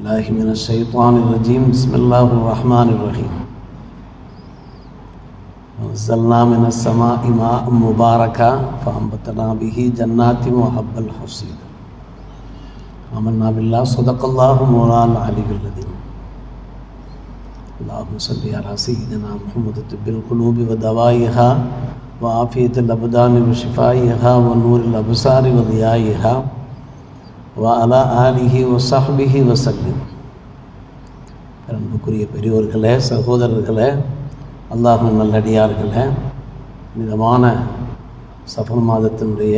بالله من الشيطان الرجيم بسم الله الرحمن الرحيم نزلنا من السماء ماء مباركا فأنبتنا به جنات وحب الحصيد آمنا بالله صدق الله مولانا العلي العظيم اللهم صل على سيدنا محمد طب القلوب ودوائها وعافية الأبدان وشفائها ونور الأبصار وضيائها وعلى آله وصحبه وسلم. அன்புக்குரிய பெரியோர்களே, சகோதரர்களே, அல்லாஹ்வின் நல்லடியார்களே, மிதமான சஃபர் மாதத்தினுடைய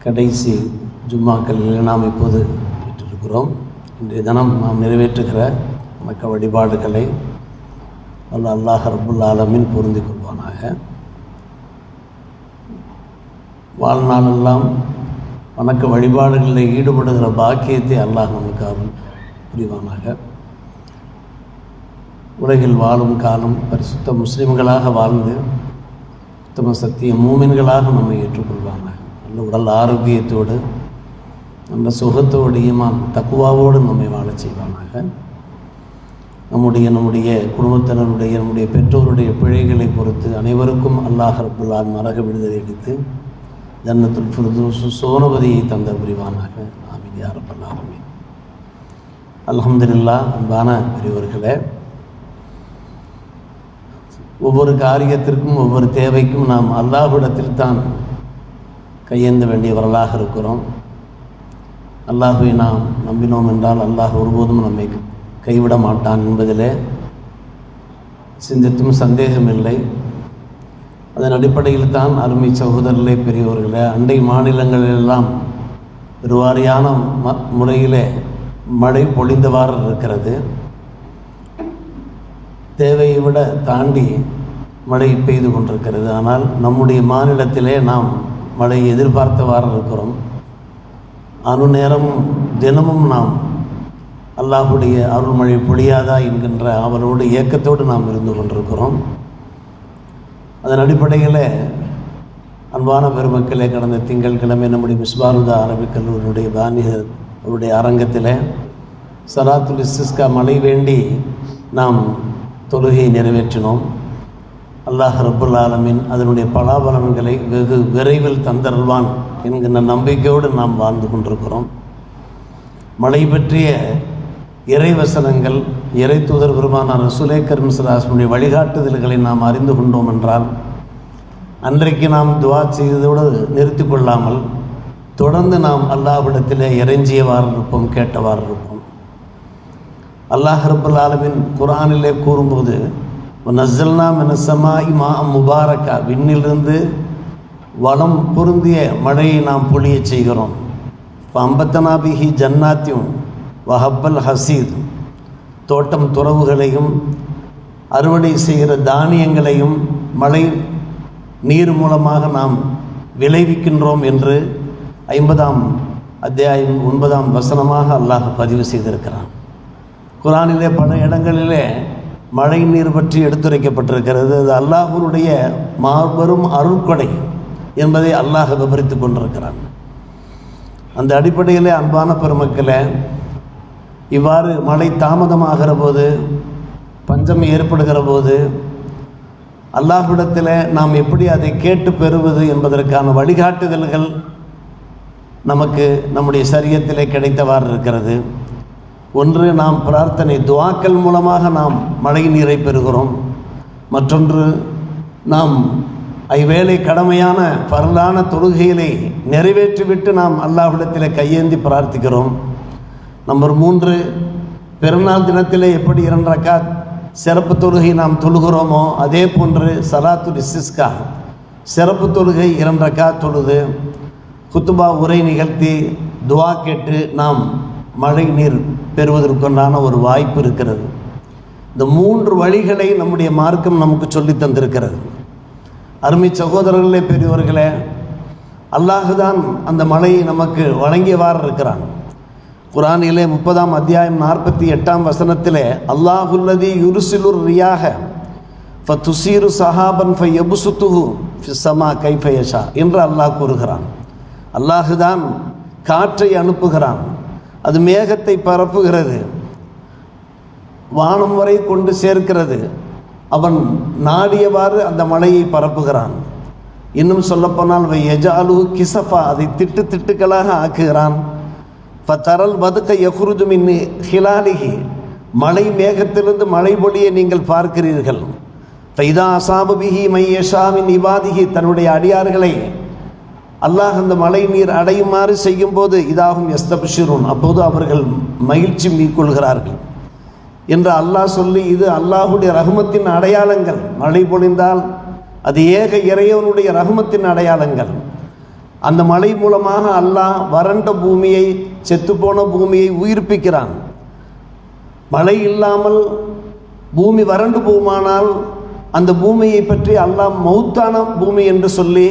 கடைசி ஜும்மாக்களில் நாம் இப்போது விட்டிருக்கிறோம். இன்றைய தினம் நாம் நிறைவேற்றுகிற வணக்க வழிபாடுகளை அல்லாஹ் ரப்புல் ஆலமீன் பொருந்திக் கொள்வானாக. வாழ்நாளெல்லாம் வணக்க வழிபாடுகளில் ஈடுபடுகிற பாக்கியத்தை அல்லாஹ் நமக்கு அருள் புரிவானாக. உலகில் வாழும் காலம் பரிசுத்த முஸ்லிம்களாக வாழ்ந்து உத்தம சத்திய மூமின்களாக நம்மை ஏற்றுக்கொள்வானாக. நல்ல உடல் ஆரோக்கியத்தோடு நல்ல சுகத்தோடு ஈமான் தக்குவாவோடு நம்மை வாழச் செய்வானாக. நம்முடைய குடும்பத்தினருடைய நம்முடைய பெற்றோருடைய பிழைகளை பொறுத்து அனைவருக்கும் அல்லாஹ் ரப்புல் ஆலமீன் நரக விடுதலை அளித்து ஜன்னத்துல் ஃபிர்தௌஸ் சோனபதியை தந்த புரிவானாக. ஆமீன் யா ரப்பல் ஆலமீன். அல்ஹம்துலில்லாஹ். அன்பான பெரியவர்களே, ஒவ்வொரு காரியத்திற்கும் ஒவ்வொரு தேவைக்கும் நாம் அல்லாஹ்விடத்தில் தான் கையேந்த வேண்டியவர்களாக இருக்கிறோம். அல்லாஹ்வை நாம் நம்பினோம் என்றால் அல்லாஹ் ஒருபோதும் நம்மை கைவிட மாட்டான் என்பதிலே சிந்தித்தும் சந்தேகமில்லை. அதன் அடிப்படையில் தான் அருமை சகோதரர்களே, பெரியவர்களே, அண்டை மாநிலங்களெல்லாம் பெருவாரியான முறையிலே மழை பொழிந்தவாறு இருக்கிறது. தேவையை விட தாண்டி மழை பெய்து கொண்டிருக்கிறது. ஆனால் நம்முடைய மாநிலத்திலே நாம் மழை எதிர்பார்த்தவாறு இருக்கிறோம். அனுநேரமும் தினமும் நாம் அல்லாஹுடைய அருள்மழை பொழியாதா என்கின்ற அவரோடு ஏக்கத்தோடு நாம் இருந்து கொண்டிருக்கிறோம். அதன் அடிப்படையில் அன்பான பெருமக்களே, கடந்த திங்கட்கிழமை நம்முடைய மிஸ்பாருதா அரபிக் கல்லூரியுடைய பாணிகர் அவருடைய அரங்கத்தில் சலாத்துல் இஸ்திஸ்கா மழை வேண்டி நாம் தொழுகையை நிறைவேற்றினோம். அல்லாஹ் ரப்புல் ஆலமீன் அதனுடைய பலாபலன்களை வெகு விரைவில் தந்தருள்வான் என்கின்ற நம்பிக்கையோடு நாம் வாழ்ந்து கொண்டிருக்கிறோம். மழை பற்றிய இறைவசனங்கள், இறை தூதர் பெருமானார் ரசூலே கரீம் ஸல்லல்லாஹு அலைஹி வஸல்லம் வழிகாட்டுதல்களை நாம் அறிந்து கொண்டோம் என்றால் அன்றைக்கு நாம் துஆ செய்ததோடு நிறுத்தி கொள்ளாமல் தொடர்ந்து நாம் அல்லாஹ்விடத்திலே இறைஞ்சியவாறு இருப்போம், கேட்டவாறு இருப்போம். அல்லாஹ் ரப்புல் ஆலமீன் குர்ஆனிலே கூறும்போது நஸ்ஸல்னா மினஸ் ஸமாஇ மாஅம் முபாரக்கா, விண்ணிலிருந்து வளம் பொருந்திய மழையை நாம் பொழிய செய்கிறோம். ஃபஅம்பத்னா பிஹி ஜன்னாத்தியும் வஹப்பல் ஹசீத், தோட்டம் துறவுகளையும் அறுவடை செய்கிற தானியங்களையும் மழை நீர் மூலமாக நாம் விளைவிக்கின்றோம் என்று 50ஆம் அத்தியாயம் 9ஆம் வசனமாக அல்லாஹ் பதிவு செய்திருக்கிறான். குர்ஆனிலே பல இடங்களிலே மழை நீர் பற்றி எடுத்துரைக்கப்பட்டிருக்கிறது. அது அல்லாஹ்வுடைய மாபெரும் அருட்கொடை என்பதை அல்லாஹ் விவரித்து கொண்டிருக்கிறான். அந்த அடிப்படையிலே அன்பான பெருமக்களே, இவ்வாறு மழை தாமதமாகிற போது, பஞ்சம் ஏற்படுகிற போது அல்லாஹ்விடத்தில் நாம் எப்படி அதை கேட்டு பெறுவது என்பதற்கான வழிகாட்டுதல்கள் நமக்கு நம்முடைய சரியத்திலே கிடைத்தவாறு இருக்கிறது. ஒன்று, நாம் பிரார்த்தனை துஆக்கள் மூலமாக நாம் மழை நீரை பெறுகிறோம். மற்றொன்று, நாம் ஐவேளை கடமையான பரலான தொழுகைகளை நிறைவேற்றிவிட்டு நாம் அல்லாஹ்விடத்தில் கையேந்தி பிரார்த்திக்கிறோம். நம்பர் 3, பெருநாள் தினத்திலே எப்படி 2 ரக்காத் சிறப்பு தொழுகை நாம் தொழுகிறோமோ அதே போன்று சலாத்துல் இஸ்திஸ்கா சிறப்பு தொழுகை 2 ரக்காத் தொழுது குத்துபா உரை நிகழ்த்தி துஆ கேட்டு நாம் மழை நீர் பெறுவதற்குண்டான ஒரு வாய்ப்பு இருக்கிறது. இந்த 3 வழிகளை நம்முடைய மார்க்கம் நமக்கு சொல்லி தந்திருக்கிறது. அருமை சகோதரர்களே, பெரியவர்களே, அல்லாஹுதான் அந்த மழையை நமக்கு வழங்கியவாறு இருக்கிறான். குர்ஆனிலே 30ஆம் அத்தியாயம் 48ஆம் வசனத்திலே அல்லாஹுல்லதி யுர்சிலுர் ரியாக ஃபதுஸீரு ஸஹாபன் ஃபயப்சுத்துஹு ஃபிஸ்ஸமா கைஃப யஷா என்று அல்லாஹ் கூறுகிறான். அல்லாஹுதான் காற்றை அனுப்புகிறான். அது மேகத்தை பரப்புகிறது, வானம் வரை கொண்டு சேர்க்கிறது. அவன் நாடியவாறு அந்த மழையை பரப்புகிறான். இன்னும் சொல்லப்போனால் யஜாலு கிசஃபா, அதை திட்டுக்களாக ஆக்குகிறான். ஃபதரல் வதுக்க யஹ்ருஜு மின் ஹிலாலிஹி, மழை மேகத்திலிருந்து மழை பொழியை நீங்கள் பார்க்கிறீர்கள். ஃபைதா அஸாப பிஹி மை யஷா மின் இபாதிஹி, தன்னுடைய அடியார்களை அல்லாஹ் அந்த மழை நீர் அடையுமாறு செய்யும்போது இதாகும் யஸ்தப்ஷிரூன், அப்போது அவர்கள் மகிழ்ச்சி மேற்கொள்கிறார்கள் என்று அல்லாஹ் சொல்லி, இது அல்லாஹுடைய ரஹ்மத்தின் அடையாளங்கள். மழை பொழிந்தால் அது ஏக இறைவனுடைய ரஹ்மத்தின் அடையாளங்கள். அந்த மழை மூலமாக அல்லாஹ் வறண்ட பூமியை, செத்துப்போன பூமியை உயிர்ப்பிக்கிறான். மழை இல்லாமல் பூமி வறண்டு போகுமானால் அந்த பூமியை பற்றி அல்லாஹ் மௌத்தான பூமி என்று சொல்லி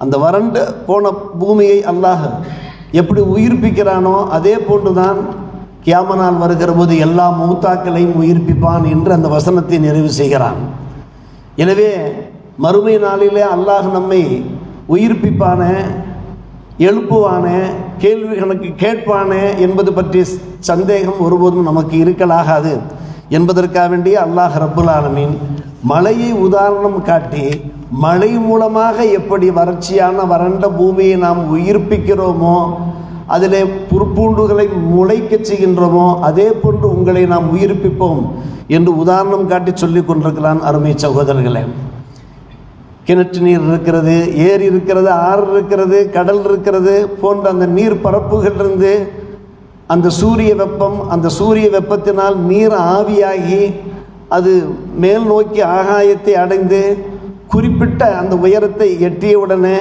அந்த வறண்டு போன பூமியை அல்லாஹ் எப்படி உயிர்ப்பிக்கிறானோ அதே போன்றுதான் கியாம நாள் வருகிற போது எல்லா மௌத்தாக்களையும் உயிர்ப்பிப்பான் என்று அந்த வசனத்தை நிறைவு செய்கிறான். எனவே மறுமை நாளிலே அல்லாஹ் நம்மை உயிர்ப்பிப்பானே, எழுப்புவானே, கேள்வி கணக்கு கேட்பானே என்பது பற்றிய சந்தேகம் ஒருபோதும் நமக்கு இருக்கலாகாது என்பதற்காக வேண்டிய அல்லாஹ் ரப்புல் ஆலமீன் மழையை உதாரணம் காட்டி, மழை மூலமாக எப்படி வறட்சியான வறண்ட பூமியை நாம் உயிர்ப்பிக்கிறோமோ, அதிலே புற்பூண்டுகளை முளைக்க செய்கின்றோமோ, அதே போன்று உங்களை நாம் உயிர்ப்பிப்போம் என்று உதாரணம் காட்டி சொல்லிக் கொண்டிருக்கிறான். அருமை சகோதரர்களே, கிணற்று நீர் இருக்கிறது, ஏரி இருக்கிறது, ஆறு இருக்கிறது, கடல் இருக்கிறது போன்ற அந்த நீர் பரப்புகளிலிருந்து அந்த சூரிய வெப்பம், அந்த சூரிய வெப்பத்தினால் நீர் ஆவியாகி அது மேல் நோக்கி ஆகாயத்தை அடைந்து குறிப்பிட்ட அந்த உயரத்தை எட்டியவுடனே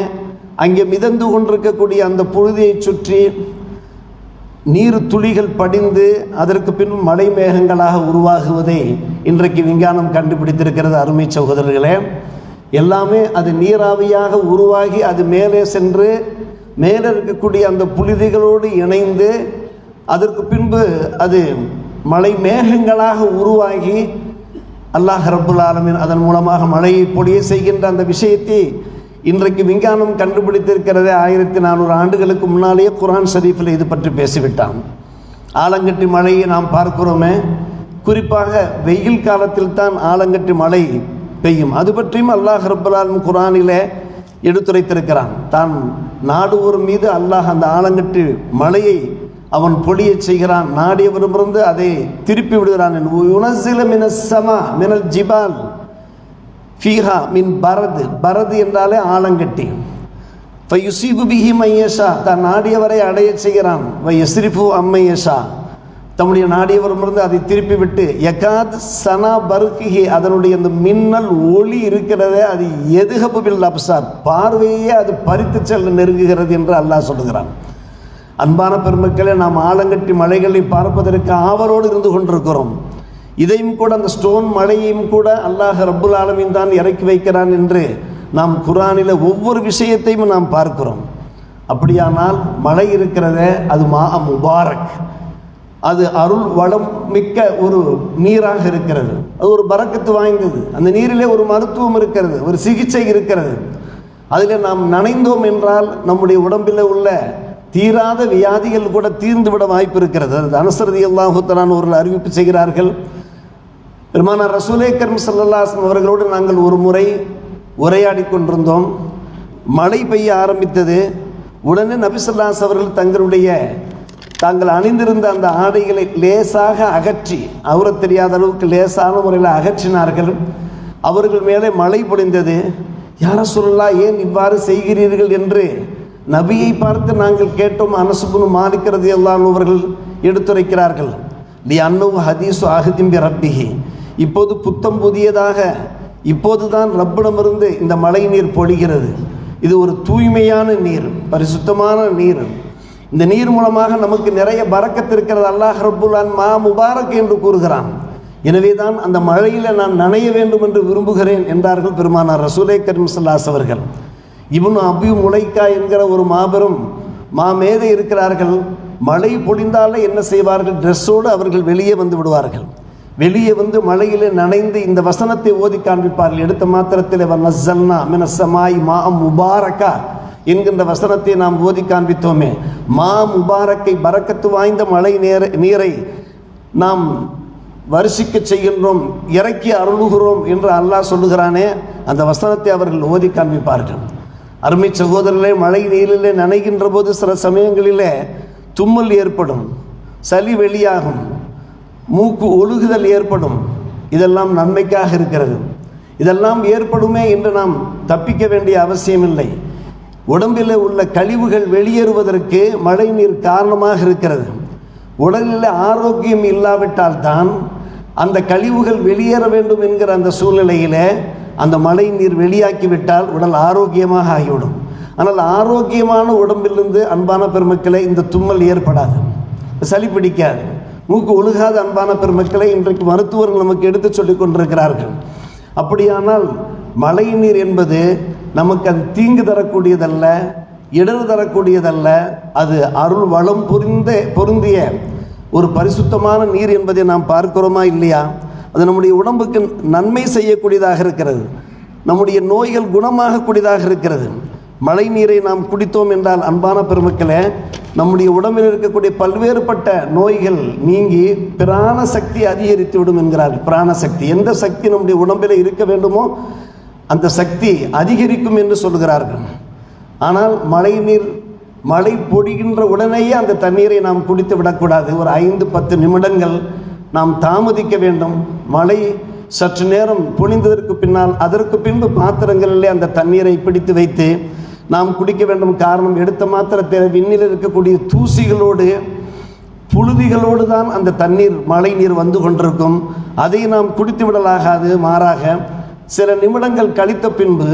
அங்கே மிதந்து கொண்டிருக்கக்கூடிய அந்த புழுதியை சுற்றி நீர் துளிகள் படிந்து அதற்கு பின் மழை மேகங்களாக உருவாகுவதை இன்றைக்கு விஞ்ஞானம் கண்டுபிடித்திருக்கிறது. அருமை சகோதரர்களே, எல்லாமே அது நீராவியாக உருவாகி அது மேலே சென்று மேலே இருக்கக்கூடிய அந்த புழுதிகளோடு இணைந்து அதற்கு பின்பு அது மழை மேகங்களாக உருவாகி அல்லாஹ் ரப்புல் ஆலமீன் அதன் மூலமாக மழையை பொழிய செய்கின்ற அந்த விஷயத்தை இன்றைக்கு விஞ்ஞானம் கண்டுபிடித்திருக்கிறதே. 1400 ஆண்டுகளுக்கு முன்னாலேயே குர்ஆன் ஷரீஃபில் இது பற்றி பேசிவிட்டான். ஆலங்கட்டி மழையை நாம் பார்க்கிறோமே, குறிப்பாக வெயில் காலத்தில் தான் ஆலங்கட்டி மழை பெய்யும். அது பற்றியும் அல்லாஹ் ரப்புல் ஆலமீன் குர்ஆனிலே எடுத்துரைத்திருக்கிறான். தான் நாடுவோர் மீது அல்லாஹ் அந்த ஆலங்கட்டி மழையை அவன் பொழிய செய்கிறான், நாடியவரிடமிருந்து அதை திருப்பி விடுகிறான். யுனஸ்ஸிலு மினஸ் ஸமா மினல் ஜிபால் ஃபீஹா மின் பரது, பரது என்றாலே ஆலங்கட்டி. ஃபயுஸீபு பிஹி மை யஷா, தான் நாடியவரை அடைய செய்கிறான். வயஸ்ரிஃபு அம்மை யஷா, தம்முடைய நாடியவரிடமிருந்து அதை திருப்பி விட்டு யகாத் சனா பர்கிஹி, அதனுடைய அந்த மின்னல் ஒளி இருக்கிறதே அது எதுஹபு பில் அப்சார், பார்வையே அது பறித்து செல்ல நெருங்குகிறது என்று அல்லாஹ் சொல்லுகிறான். அன்பான பெருமக்களே, நாம் ஆலங்கட்டி மலைகளை பார்ப்பதற்கு ஆவலோடு இருந்து கொண்டிருக்கிறோம். இதையும் கூட அந்த ஸ்டோன் மலையையும் கூட அல்லாஹ் ரப்புல் ஆலமீன் தான் இறக்கி வைக்கிறான் என்று நாம் குர்ஆனில் ஒவ்வொரு விஷயத்தையும் நாம் பார்க்கிறோம். அப்படியானால் மழை இருக்கிறதே அது மா முபாரக், அது அருள் வளம் மிக்க ஒரு நீராக இருக்கிறது. அது ஒரு பரக்கத்து வாய்ந்தது. அந்த நீரிலே ஒரு மருத்துவம் இருக்கிறது, ஒரு சிகிச்சை இருக்கிறது. அதில் நாம் நனைந்தோம் என்றால் நம்முடைய உடம்பில் உள்ள தீராத வியாதிகள் கூட தீர்ந்து விட வாய்ப்பு இருக்கிறது. அது அனஸ் ரலியல்லாஹு தஆலா ஒரு அறிவிப்பு செய்கிறார்கள். பெருமானார் ரசூலே கரீம் ஸல்லல்லாஹு அலைஹி வஸல்லம் அவர்களோடு நாங்கள் ஒரு முறை உரையாடி கொண்டிருந்தோம். மழை பெய்ய ஆரம்பித்தது. உடனே நபி ஸல்லல்லாஹு அலைஹி அவர்கள் தாங்கள் அணிந்திருந்த அந்த ஆடைகளை லேசாக அகற்றி, அவரத் தெரியாத அளவுக்கு லேசான முறையில் அகற்றினார்கள். அவர்கள் மேலே மழை பொழிந்தது. யா ரசூலல்லாஹ், ஏன் இவ்வாறு செய்கிறீர்கள் என்று நபியை பார்த்து நாங்கள் கேட்டோம். அனஸ் இப்னு மாலிக் ரலியல்லாஹு அன்ஹு அவர்கள் எடுத்துரைக்கிறார்கள். லி அன்னஹு ஹதீஸு அஹதின் பி ரப்பிஹி, இப்போது புத்தம் புதியதாக இப்போதுதான் ரப்பிடமிருந்து இந்த மழை நீர் பொழிகிறது. இது ஒரு தூய்மையான நீர், பரிசுத்தமான நீர். இந்த நீர் மூலமாக நமக்கு நிறைய பரக்கத்து இருக்கிறது. அல்லாஹ் ரப்புல் ஆலமீன் மா முபாரக் என்று கூறுகிறான். எனவே தான் அந்த மழையில் நான் நனைய வேண்டும் என்று விரும்புகிறேன் என்றார்கள் பெருமானார் ரசூலே கரீம் ஸல்லல்லாஹு அலைஹி அவர்கள். இப்னு அபி முலைக்கா என்கிற ஒரு மாபெரும் மாமேதை இருக்கிறார்கள். மழை பொழிந்தாலே என்ன செய்வார்கள், ட்ரெஸ்ஸோடு அவர்கள் வெளியே வந்து விடுவார்கள். வெளியே வந்து மழையிலே நனைந்து இந்த வசனத்தை ஓதி காண்பிப்பார்கள். எடுத்த மாத்திரத்தில் வநஸ்ஸல்னா மினஸ் ஸமாஇ மாஅம் முபாரக்கா என்கின்ற வசனத்தை நாம் ஓதி காண்பித்தோமே. மா முபாரக்கை, பரக்கத்து வாய்ந்த மழை நீரை நாம் வருஷிக்க செய்கின்றோம், இறக்கி அருளுகிறோம் என்று அல்லாஹ் சொல்லுகிறானே, அந்த வசனத்தை அவர்கள் ஓதி காண்பிப்பார்கள். அருமை சகோதரர்களே, மழை நீரிலே நனைகின்ற போது சில சமயங்களிலே தும்மல் ஏற்படும், சளி வெளியாகும், மூக்கு ஒழுகுதல் ஏற்படும். இதெல்லாம் நன்மைக்காக இருக்கிறது. இதெல்லாம் ஏற்படுமே என்று நாம் தப்பிக்க வேண்டிய அவசியமில்லை. உடம்பில் உள்ள கழிவுகள் வெளியேறுவதற்கு மழை நீர் காரணமாக இருக்கிறது. உடலில் ஆரோக்கியம் இல்லாவிட்டால் தான் அந்த கழிவுகள் வெளியேற வேண்டும் என்கிற அந்த சூழ்நிலையில் அந்த மழை நீர் வெளியாக்கிவிட்டால் உடல் ஆரோக்கியமாக ஆகிவிடும். ஆனால் ஆரோக்கியமான உடம்பிலிருந்து அன்பான பெருமக்களை இந்த தும்மல் ஏற்படாது, சளி பிடிக்காது, மூக்கு ஒழுகாத அன்பான பெருமக்களை இன்றைக்கு மருத்துவர்கள் நமக்கு எடுத்து சொல்லிக் கொண்டிருக்கிறார்கள். அப்படியானால் மழை நீர் என்பது நமக்கு அது தீங்கு தரக்கூடியதல்ல, இடர் தரக்கூடியதல்ல. அது அருள் வளம் பொருந்திய ஒரு பரிசுத்தமான நீர் என்பதை நாம் பார்க்கிறோமா இல்லையா? அது நம்முடைய உடம்புக்கு நன்மை செய்யக்கூடியதாக இருக்கிறது, நம்முடைய நோய்கள் குணமாகக்கூடியதாக இருக்கிறது. மழை நீரை நாம் குடித்தோம் என்றால் அன்பான பெருமக்களே, நம்முடைய உடம்பில் இருக்கக்கூடிய பல்வேறுபட்ட நோய்கள் நீங்கி பிராண சக்தி அதிகரித்து விடும் என்கிறார்கள். பிராண சக்தி, எந்த சக்தி நம்முடைய உடம்பில் இருக்க வேண்டுமோ அந்த சக்தி அதிகரிக்கும் என்று சொல்கிறார்கள். ஆனால் மழை பொழிகின்ற உடனேயே அந்த தண்ணீரை நாம் குடித்து விடக்கூடாது. ஒரு 5-10 நிமிடங்கள் நாம் தாமதிக்க வேண்டும். மழை சற்று நேரம் பொழிந்ததற்கு பின்னால் அதற்கு பின்பு பாத்திரங்களிலே அந்த தண்ணீரை பிடித்து வைத்து நாம் குடிக்க வேண்டும். காரணம், எடுத்த மாத்திரத்தை விண்ணில் இருக்கக்கூடிய தூசிகளோடு புழுதிகளோடு தான் அந்த தண்ணீர் மழை நீர் வந்து கொண்டிருக்கும். அதை நாம் குடித்து விடலாகாது. மாறாக சில நிமிடங்கள் கழித்த பின்பு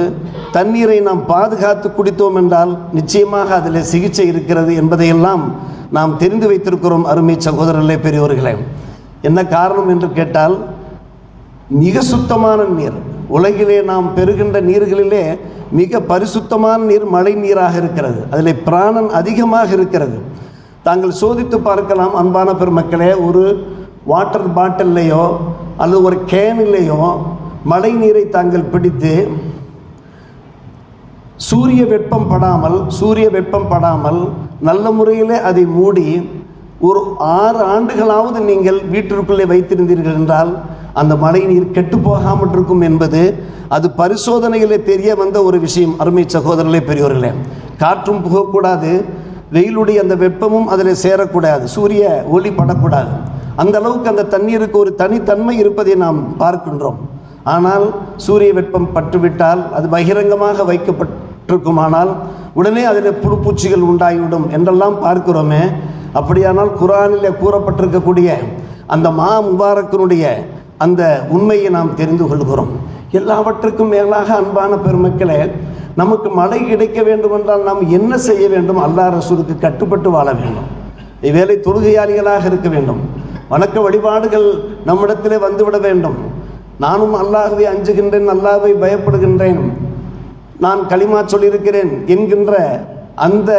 தண்ணீரை நாம் பாதுகாத்து குடித்தோம் என்றால் நிச்சயமாக அதில் சிகிச்சை இருக்கிறது என்பதையெல்லாம் நாம் தெரிந்து வைத்திருக்கிறோம். அருமை சகோதரர்களே, பெரியோர்களே, என்ன காரணம் என்று கேட்டால், மிக சுத்தமான நீர், உலகிலே நாம் பெறுகின்ற நீர்களிலே மிக பரிசுத்தமான நீர் மழை நீராக இருக்கிறது. அதில் பிராணன் அதிகமாக இருக்கிறது. தாங்கள் சோதித்து பார்க்கலாம் அன்பான பெருமக்களே. ஒரு வாட்டர் பாட்டில்லையோ அல்லது ஒரு கேனிலேயோ மழை நீரை தாங்கள் பிடித்து சூரிய வெப்பம் படாமல் நல்ல முறையில் அதை மூடி ஒரு 6 ஆண்டுகளாவது நீங்கள் வீட்டிற்குள்ளே வைத்திருந்தீர்கள் என்றால் அந்த மழை நீர் கெட்டு போகாமல் இருக்கும் என்பது அது பரிசோதனையிலே தெரிய வந்த ஒரு விஷயம். அருமை சகோதரர்களே, பெரியோர்களே, காற்றும் புகக்கூடாது, வெயிலுடைய அந்த வெப்பமும் அதில் சேரக்கூடாது, சூரிய ஒளி படக்கூடாது. அந்த அளவுக்கு அந்த தண்ணீருக்கு ஒரு தனித்தன்மை இருப்பதை நாம் பார்க்கின்றோம். ஆனால் சூரிய வெப்பம் பட்டுவிட்டால் அது பகிரங்கமாக வைக்கப்பட்டிருக்குமானால் உடனே அதில் புழுப்பூச்சிகள் உண்டாகிவிடும் என்றெல்லாம் பார்க்கிறோமே. அப்படியானால் குர்ஆனிலே கூறப்பட்டிருக்கக்கூடிய அந்த மா முபாரக்கினுடைய அந்த உண்மையை நாம் தெரிந்து கொள்கிறோம். எல்லாவற்றுக்கும் மேலாக அன்பான பெருமக்களே, நமக்கு மழை கிடைக்க வேண்டுமென்றால் நாம் என்ன செய்ய வேண்டும்? அல்லாஹ் ரசூலுக்கு கட்டுப்பட்டு வாழ வேண்டும். இவ்வேளை தொழுகையாளிகளாக இருக்க வேண்டும். வணக்க வழிபாடுகள் நம்மிடத்திலே வந்துவிட வேண்டும். நானும் அல்லாஹ்வை அஞ்சுகின்றேன், அல்லாஹ்வை பயப்படுகின்றேன், நான் களிமா சொல்லியிருக்கிறேன் என்கின்ற அந்த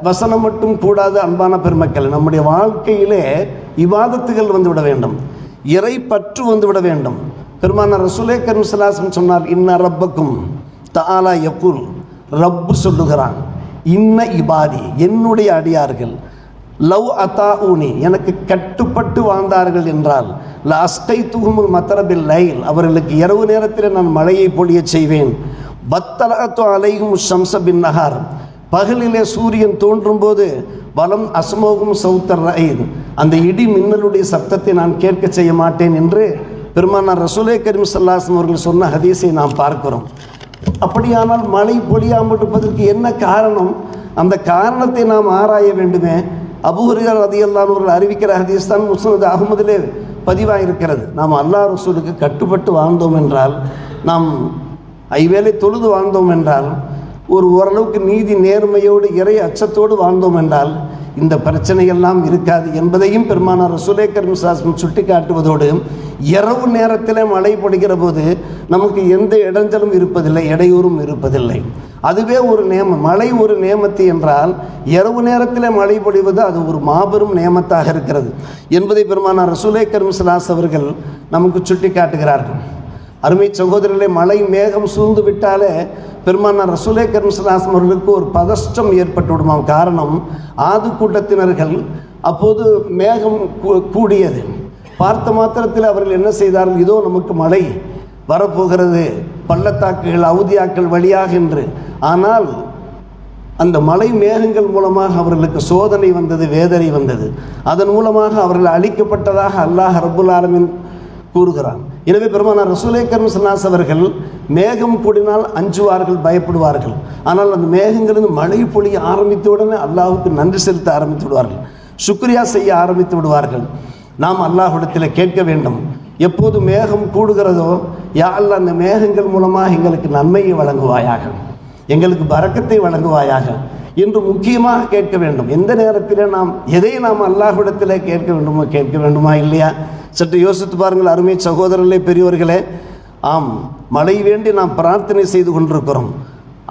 வசனம் மட்டும் கூடாது. அன்பான பெருமக்கள், நம்முடைய வாழ்க்கையிலே இபாதத்துகள் வந்துவிட வேண்டும், இறை பற்று வந்துவிட வேண்டும். பெருமானார் ரசூலே கரீம் ஸல்லல்லாஹு அலைஹி வஸல்லம் சொன்னார், இன்ன ரப்பக்கும் தஆலா யகுல், ரப்பு சொல்லுகிறான், இன்ன இபாதி, என்னுடைய அடியார்கள், லவ் அத்தாஊனி, எனக்கு கட்டுப்பட்டு வாழ்ந்தார்கள் என்றால், ல அஸ்கைத்துஹுமுல் மத்ரபில் லைல், அவர்களுக்கு இரவு நேரத்தில் நான் மழையை பொழிய செய்வேன். பத்தலஅத்து அலைஹிம் ஷம்ஸ பின் நஹார், பகலிலே சூரியன் தோன்றும் போது பலம் அஸ்மோகும் சௌத்தர் ரயீத், அந்த இடி மின்னலுடைய சப்தத்தை நான் கேட்க செய்ய மாட்டேன் என்று பெருமானார் ரசூலே கரீம் ஸல்லல்லாஹு அலைஹி வஸல்லம் அவர்கள் சொன்ன ஹதீஸை நாம் பார்க்கிறோம். அப்படியானால் மழை பொழியாமல் இருப்பதற்கு என்ன காரணம்? அந்த காரணத்தை நாம் ஆராய வேண்டுமே. அபூ ஹுரைரா ரலியல்லாஹு அன்ஹு அவர்கள் அறிவிக்கிற ஹதீஸ் தான் முஸ்னத் அஹ்மதிலே பதிவாயிருக்கிறது. நாம் அல்லாஹ் ரசூலுக்கு கட்டுப்பட்டு வாழ்ந்தோம் என்றால், நாம் ஐவேளை தொழுது வாழ்ந்தோம் என்றால், ஓரளவுக்கு நீதி நேர்மையோடு இறை அச்சத்தோடு வாழ்ந்தோம் என்றால் இந்த பிரச்சனையெல்லாம் இருக்காது என்பதையும் பெருமானார் ரசூலே கரீம் ஸல்லல்லாஹு அலைஹி வஸல்லம் சுட்டி காட்டுவதோடு, இரவு நேரத்தில் மழை பொழிகிற போது நமக்கு எந்த இடைஞ்சலும் இருப்பதில்லை, இடையூறும் இருப்பதில்லை. அதுவே ஒரு நேமம். மழை ஒரு நேமத்து என்றால் இரவு நேரத்தில் மழை பொழிவது அது ஒரு மாபெரும் நேமத்தாக இருக்கிறது என்பதை பெருமானார் ரசூலே கரீம் ஸல்லல்லாஹு அலைஹி வஸல்லம் அவர்கள் நமக்கு சுட்டி காட்டுகிறார்கள். அருமை சகோதரர்களே, மழை மேகம் சூழ்ந்து விட்டாலே பெருமானார் ரசூலே கரீம் ஸல்லல்லாஹு அலைஹி வஸல்லம் அவர்களுக்கு ஒரு பதஷ்டம் ஏற்பட்டு விடுமாம். காரணம், ஆது கூட்டத்தினர்கள் அப்போது மேகம் கூடியது. பார்த்த மாத்திரத்தில் அவர்கள் என்ன செய்தார்கள், இதோ நமக்கு மழை வரப்போகிறது, பள்ளத்தாக்குகள் அவுதியாக்கள் வழியாக என்று. ஆனால் அந்த மலை மேகங்கள் மூலமாக அவர்களுக்கு சோதனை வந்தது, வேதனை வந்தது. அதன் மூலமாக அவர்கள் அழிக்கப்பட்டதாக அல்லாஹ் ரப்புல் ஆலமீன் கூறுகிறான். எனவே பெருமானார் ரசூலே கரீம் ஸல்லல்லாஹு அலைஹி வஸல்லம் அவர்கள் மேகம் கூடினால் அஞ்சுவார்கள், பயப்படுவார்கள். ஆனால் அந்த மேகங்களிலிருந்து மழை பொழிய ஆரம்பித்த உடனே அல்லாஹ்வுக்கு நன்றி செலுத்த ஆரம்பித்து விடுவார்கள், சுக்ரியா செய்ய ஆரம்பித்து விடுவார்கள். நாம் அல்லாஹ்விடத்தில் கேட்க வேண்டும், எப்போது மேகம் கூடுகிறதோ, யா அல்லாஹ் அந்த மேகங்கள் மூலமாக எங்களுக்கு நன்மையை வழங்குவாயாக, எங்களுக்கு பரக்கத்தை வழங்குவாயாக என்று முக்கியமாக கேட்க வேண்டும். எந்த நேரத்தில் நாம் எதை நாம் அல்லாஹ்விடத்தில் கேட்க வேண்டுமா இல்லையா? சற்று யோசித்து பாருங்கள் அருமை சகோதரர்களே, பெரியவர்களே. ஆம், மழை வேண்டி நாம் பிரார்த்தனை செய்து கொண்டிருக்கிறோம்.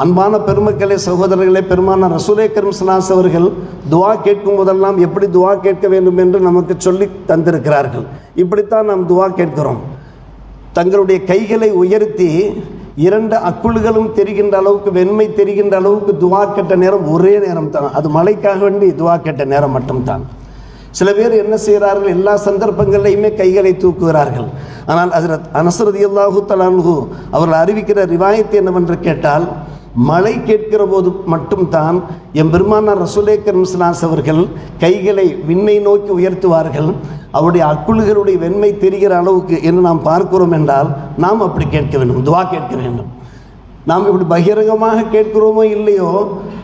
அன்பான பெருமக்களே, சகோதரர்களே, பெருமானார் ரசூலே கரீம் ஸல்லல்லாஹு அலைஹி வஸல்லம் அவர்கள் துஆ கேட்கும் போதெல்லாம் எப்படி துஆ கேட்க வேண்டும் என்று நமக்கு சொல்லி தந்திருக்கிறார்கள். இப்படித்தான் நாம் துஆ கேட்கிறோம். தங்களுடைய கைகளை உயர்த்தி 2 அக்குள்களும் தெரிகின்ற அளவுக்கு, வெண்மை தெரிகின்ற அளவுக்கு துஆ கேட்ட நேரம் ஒரே நேரம் தான். அது மழைக்காக வேண்டி துஆ கேட்ட நேரம் மட்டும்தான். சில பேர் என்ன செய்கிறார்கள், எல்லா சந்தர்ப்பங்களையுமே கைகளை தூக்குகிறார்கள். ஆனால் ஹஜ்ரத் அனஸ் ரலியல்லாஹு தஆலா அன்ஹு அவர்கள் அறிவிக்கிற ரிவாயத் என்னவென்று கேட்டால், மழை கேட்கிற போது மட்டும்தான் எம் பெருமானார் ரசூலே கரீம் ஸல்லல்லாஹு அலைஹி வஸல்லம் அவர்கள் கைகளை விண்ணை நோக்கி உயர்த்துவார்கள். அவருடைய அக்குள்களுடைய வெண்மை தெரிகிற அளவுக்கு என்று நாம் பார்க்கிறோம் என்றால் நாம் அப்படி கேட்க வேண்டும், துஆ கேட்க வேண்டும். நாம் இப்படி பகிரங்கமாக கேட்கிறோமோ இல்லையோ,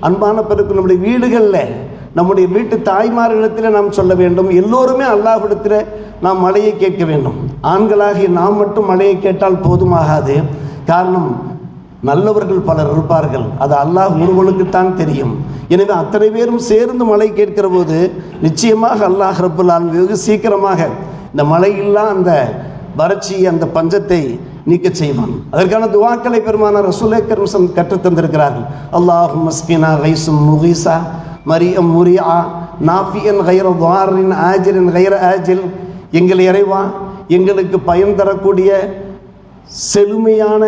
அன்பான பிறகு நம்முடைய வீடுகளில், நம்முடைய வீட்டு தாய்மார்களிடத்தில் நாம் சொல்ல வேண்டும். எல்லோருமே அல்லாஹ்விடத்தில் நாம் மழையை கேட்க வேண்டும். ஆண்களாகிய நாம் மட்டும் மழையை கேட்டால் போதுமாகாது. காரணம், நல்லவர்கள் பலர் இருப்பார்கள், அது அல்லாஹ் ஒருவனுக்குத்தான் தெரியும். எனவே அத்தனை பேரும் சேர்ந்து மழை கேட்கிற போது நிச்சயமாக அல்லாஹ் ரப்புல் ஆலமீன் வெகு சீக்கிரமாக இந்த மழையில்லா அந்த வறட்சி, அந்த பஞ்சத்தை நீக்க செய்வான். அதற்கான துஆக்களை பெருமானார் ரசூலே கரீம் ஸல்லல்லாஹு அலைஹி வஸல்லம் கற்றுத் தந்திருக்கிறார்கள். அல்லாஹும்ம ஸ்கினா கைஸும் முகீஸா மரியம் முரியா நாஃபியன் கைர துஆரின் ஆஜிலின் கைர ஆஜில். எங்கள் இறைவா, எங்களுக்கு பயன் தரக்கூடிய செழுமையான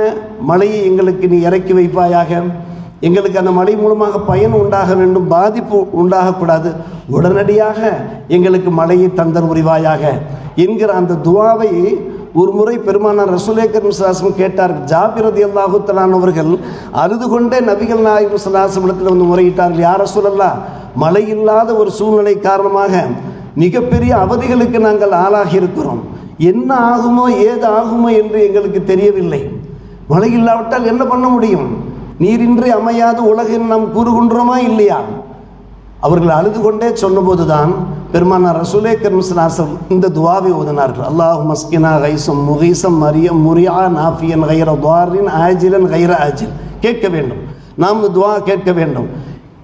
மழையை எங்களுக்கு நீ இறக்கி வைப்பாயாக. எங்களுக்கு அந்த மழை மூலமாக பயன் உண்டாக வேண்டும், பாதிப்பு உண்டாகக்கூடாது. உடனடியாக எங்களுக்கு மழையை தந்தர் உரிவாயாக என்கிற அந்த துஆவை ஒரு முறை பெருமானார் ரசூலே கரீம் ஸல்லல்லாஹு அலைஹி வஸல்லம் கேட்டார்கள். ஜாபிர் ரலியல்லாஹு தஆலா அவர்கள் அழுது கொண்டே நபிகள் நாயகம் ஸல்லல்லாஹு அலைஹி வஸல்லம் வந்து முறையிட்டார்கள், யா ரசூலல்லாஹ், மழை இல்லாத ஒரு சூழ்நிலை காரணமாக மிகப்பெரிய அவதிகளுக்கு நாங்கள் ஆளாகி இருக்கிறோம். என்ன ஆகுமோ ஏது ஆகுமோ என்று எங்களுக்கு தெரியவில்லை. மழை இல்லாவிட்டால் என்ன பண்ண முடியும்? நீரின்றி அமையாது உலகின் நாம் கூறுகின்றோமா இல்லையா? அவர்கள் அழுது கொண்டே சொன்னபோது தான் பெருமானார் ரசூலே கரீம் ஸல்லல்லாஹு அலைஹி வஸல்லம் இந்த துஆவை ஓதினார்கள். அல்லாஹும்ம ஸ்கினா கைஸும் முகீஸம் மரியம் முரியா நாஃபியன் கைர துஆரின் ஆஜிலன் கைர ஆஜில். கேட்க வேண்டும், நாம் துஆ கேட்க வேண்டும்.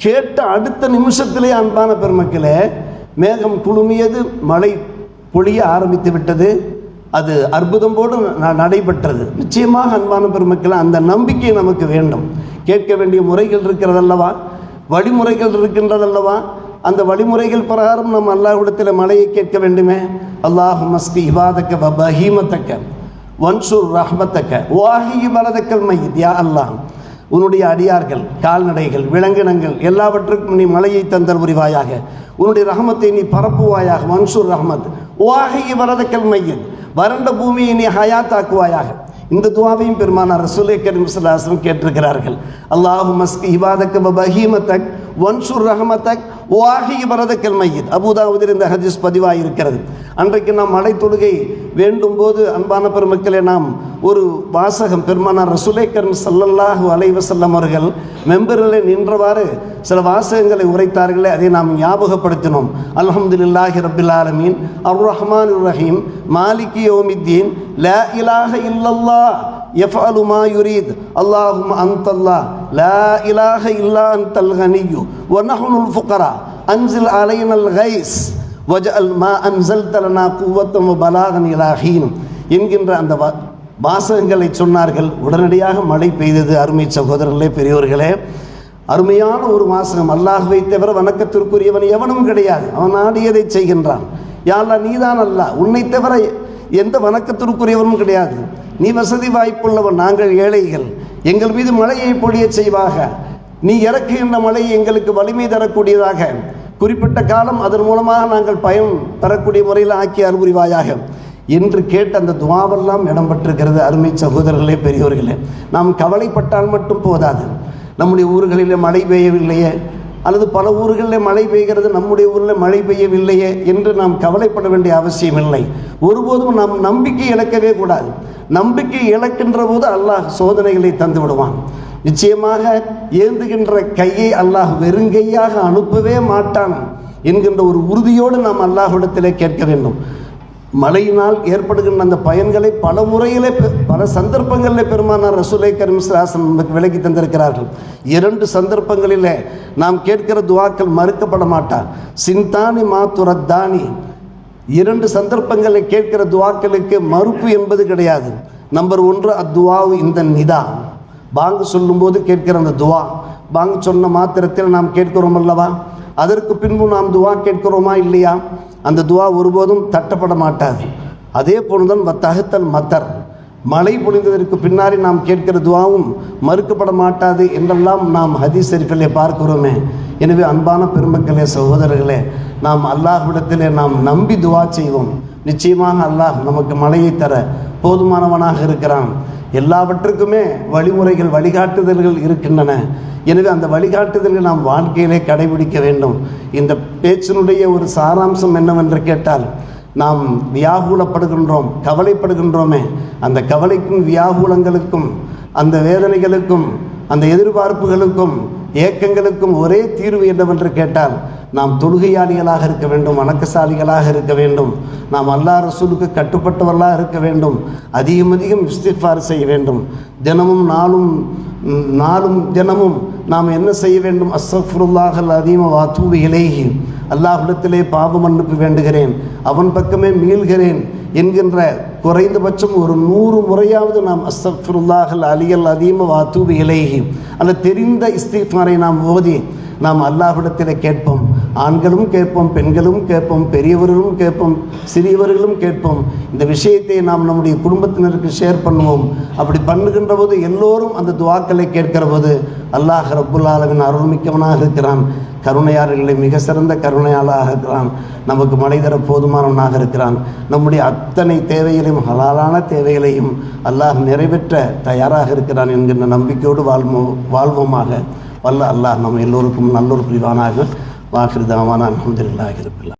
கேட்ட அடுத்த நிமிஷத்திலே அன்பான பெருமக்களே, மேகம் குழுமியது, மழை பொழிய ஆரம்பித்து விட்டது. அது அற்புதம் போடு நடைபெற்றது. நிச்சயமாக அன்பான பெருமக்களே, அந்த நம்பிக்கை நமக்கு வேண்டும். கேட்க வேண்டிய முறைகள் இருக்கிறதல்லவா, வழிமுறைகள் இருக்கின்றதல்லவா, அந்த வழிமுறைகள் பிரகாரம் நம்ம அல்லாஹ்விடத்தில் மழையை கேட்க வேண்டுமே. அல்லாஹும்ம ஸ்கி இபாதக்க வ பஹீமத்தக்க வன்சுர் ரஹ்மத்தக்க வாஹி பலதக்கல் மையித். யா அல்லாஹ், உன்னுடைய அடியார்கள், கால்நடைகள், விலங்கினங்கள் எல்லாவற்றுக்கும் நீ மழையை தந்தல் புரிவாயாக. உன்னுடைய ரஹமத்தை நீ பரப்புவாயாக. மன்சூர் ரஹமத் வாஹி பலதக்கல் மையித், வறண்ட பூமியை நீ ஹயாத்தாக்குவாயாக. இந்த துஆவையும் பெருமானார் ரசூலே கரீம் ஸல்லல்லாஹு அலைஹி வஸல்லம் கேட்டிருக்கிறார்கள். அல்லாஹும்ம ஸ்கி இபாதக்க வ பஹீமத்தக் வன்சுர் ரஹமத்தக் வாஹி பலதக்கல் மையித். அபூதாவுதில் இந்த ஹதீஸ் பதிவாக இருக்கிறது. அன்றைக்கு நாம் மழை தொழுகை வேண்டும் போது அன்பான பெருமக்களே, நாம் ஒரு வாசகம் பெருமானார் ரசூலே கரீம் ஸல்லல்லாஹு அலைஹி வஸல்லம் அவர்கள் மெம்பரில் நின்றவாறு சில வாசகங்களை உரைத்தார்களே, அதை நாம் ஞாபகப்படுத்தினோம். அல்ஹம்துலில்லாஹி ரப்பில் ஆலமீன் அர் ரஹ்மானிர் ரஹீம் மாலிகி யௌமித்தீன் லா இலாஹ இல்லல்லாஹ் யஃஅலு மா யுரீத் அல்லாஹும்ம அன்தல்லாஹ் லா இலாஹ இல்லா அன்தல் கனிய்யு வ நஹ்னுல் ஃபுகரா அன்ஸில் அலைனல் கைஸ் வஜஅல் மா அன்ஸல்த லனா குவத்தம் வ பலாகன் இலா ஹீன் என்கின்ற அந்த வாசகங்களை சொன்னார்கள். உடனடியாக மழை பெய்தது. அருமை சகோதரர்களே, பெரியோர்களே, அருமையான ஒரு வாசகம். அல்லாஹ்வை தவிர வணக்கத்திற்குரியவன் எவனும் கிடையாது, அவன் நாடியதை செய்கின்றான். யா அல்லாஹ், நீதான் அல்லாஹ், உன்னை தவிர எந்த வணக்கத்திற்குரியவனும் கிடையாது. நீ வசதி வாய்ப்புள்ளவன், நாங்கள் ஏழைகள். எங்கள் மீது மழையை பொழிய செய்வாக, நீ இறக்குகின்ற மழை எங்களுக்கு வலிமை தரக்கூடியதாக, குறிப்பிட்ட காலம் அதன் மூலமாக நாங்கள் பயன் பெறக்கூடிய முறையில் ஆக்கி அருள்புரிவாயாக என்று கேட்ட அந்த துவாவெல்லாம் இடம்பெற்றிருக்கிறது. அருமை சகோதரர்களே, பெரியோர்களே, நாம் கவலைப்பட்டால் மட்டும் போதாது. நம்முடைய ஊர்களில் மழை பெய்யவில்லையே, அல்லது பல ஊர்களில் மழை பெய்கிறது, நம்முடைய ஊரில் மழை பெய்யவில்லையே என்று நாம் கவலைப்பட வேண்டிய அவசியம் இல்லை. ஒருபோதும் நாம் நம்பிக்கை இழக்கவே கூடாது. நம்பிக்கை இழக்கின்ற போது அல்லாஹ் சோதனைகளை தந்து விடுவான். நிச்சயமாக ஏந்துகின்ற கையை அல்லாஹ் வெறுங்கையாக அனுப்பவே மாட்டான் என்கின்ற ஒரு உறுதியோடு நாம் அல்லாஹ்விடத்திலே கேட்க வேண்டும். மழையினால் ஏற்படுகின்ற அந்த பயன்களை பல முறையிலே பல சந்தர்ப்பங்களில் பெருமானார் ரசூலை கரீம் ஸல்லல்லாஹு அலைஹி வஸல்லம் விலக்கி தந்திருக்கிறார்கள். 2 சந்தர்ப்பங்களிலே நாம் கேட்கிற துவாக்கள் மறுக்கப்பட மாட்டார். சிந்தானி மாத்துரத்தானி, 2 சந்தர்ப்பங்களில் கேட்கிற துவாக்களுக்கு மறுப்பு என்பது கிடையாது. நம்பர் 1 அத்துவாவு இந்த நிதா, பாங்கு சொல்லும்போது கேட்கிற அந்த துவா, பாங்கு சொன்ன மாத்திரத்தில் நாம் கேட்கிறோம் அல்லவா, அதற்கு பின்பு நாம் துவா கேட்கிறோமா இல்லையா, அந்த துவா ஒருபோதும் தட்டப்பட மாட்டாது. அதே போன்றுதான் வத்தகத்தல் மத்தர், மழை பொழிந்ததற்கு பின்னாடி நாம் கேட்கிற துவாவும் மறுக்கப்பட மாட்டாது என்றெல்லாம் நாம் ஹதீஸ் ஷரீஃபிலே பார்க்கிறோமே. எனவே அன்பான பெருமக்களே, சகோதரர்களே, நாம் அல்லாஹ்விடத்திலே நாம் நம்பி துவா செய்வோம். நிச்சயமாக அல்லாஹ் நமக்கு மழையை தர போதுமானவனாக இருக்கிறான். எல்லாவற்றுக்குமே வழிமுறைகள், வழிகாட்டுதல்கள் இருக்கின்றன. எனவே அந்த வழிகாட்டுதல்கள் நாம் வாழ்க்கையிலே கடைபிடிக்க வேண்டும். இந்த பேச்சினுடைய ஒரு சாராம்சம் என்னவென்று கேட்டால், நாம் வியாகுலப்படுகின்றோம், கவலைப்படுகின்றோமே, அந்த கவலைக்கும் வியாகுலங்களுக்கும் அந்த வேதனைகளுக்கும் அந்த எதிர்பார்ப்புகளுக்கும் ஏக்கங்களுக்கும் ஒரே தீர்வு என்னவென்று கேட்டால், நாம் தொழுகையாளிகளாக இருக்க வேண்டும், வணக்கசாலிகளாக இருக்க வேண்டும், நாம் அல்லாஹ் ரசூலுக்கு கட்டுப்பட்டவர்களாக இருக்க வேண்டும், அதிகம் இஸ்திக்ஃபார் செய்ய வேண்டும். தினமும் நாம் என்ன செய்ய வேண்டும்? அஸ்தக்ஃபிருல்லாஹல் அதீம வ அதூபு இலைஹி, அல்லாஹ்விடத்திலே பாவ மன்னிப்பு வேண்டுகிறேன், அவன் பக்கமே மீள்கிறேன் என்கின்ற குறைந்தபட்சம் ஒரு 100 முறையாவது நாம் அஸ்தக்ஃபிருல்லாஹல் அலியல் அதீம வ அதூபு இலைஹி அல்ல தெரிந்த இஸ்திக்ஃபாரை நாம் ஓதி நாம் அல்லாஹ்விடத்தில் கேட்போம். ஆண்களும் கேட்போம், பெண்களும் கேட்போம், பெரியவர்களும் கேட்போம், சிறியவர்களும் கேட்போம். இந்த விஷயத்தை நாம் நம்முடைய குடும்பத்தினருக்கு ஷேர் பண்ணுவோம். அப்படி பண்ணுகின்ற போது எல்லோரும் அந்த துவாக்களை கேட்கிற போது அல்லாஹ் ரப்புல் ஆலமீன் அருள்மிக்கவனாக இருக்கிறான், கருணையாளர்களை மிக சிறந்த கருணையாளராக இருக்கிறான், நமக்கு மழை தர போதுமானவனாக இருக்கிறான். நம்முடைய அத்தனை தேவைகளையும், ஹலாலான தேவைகளையும் அல்லாஹ் நிறைவேற்ற தயாராக இருக்கிறான் என்கின்ற நம்பிக்கையோடு வாழ்வோமாக. வல்ல அல்லாஹ் நம்ம எல்லோருக்கும் நல்லொரு புரிவானாக. வாஹிர் தாவானா அல்ஹம்துலில்லாஹி ரப்பில் ஆலமீன்.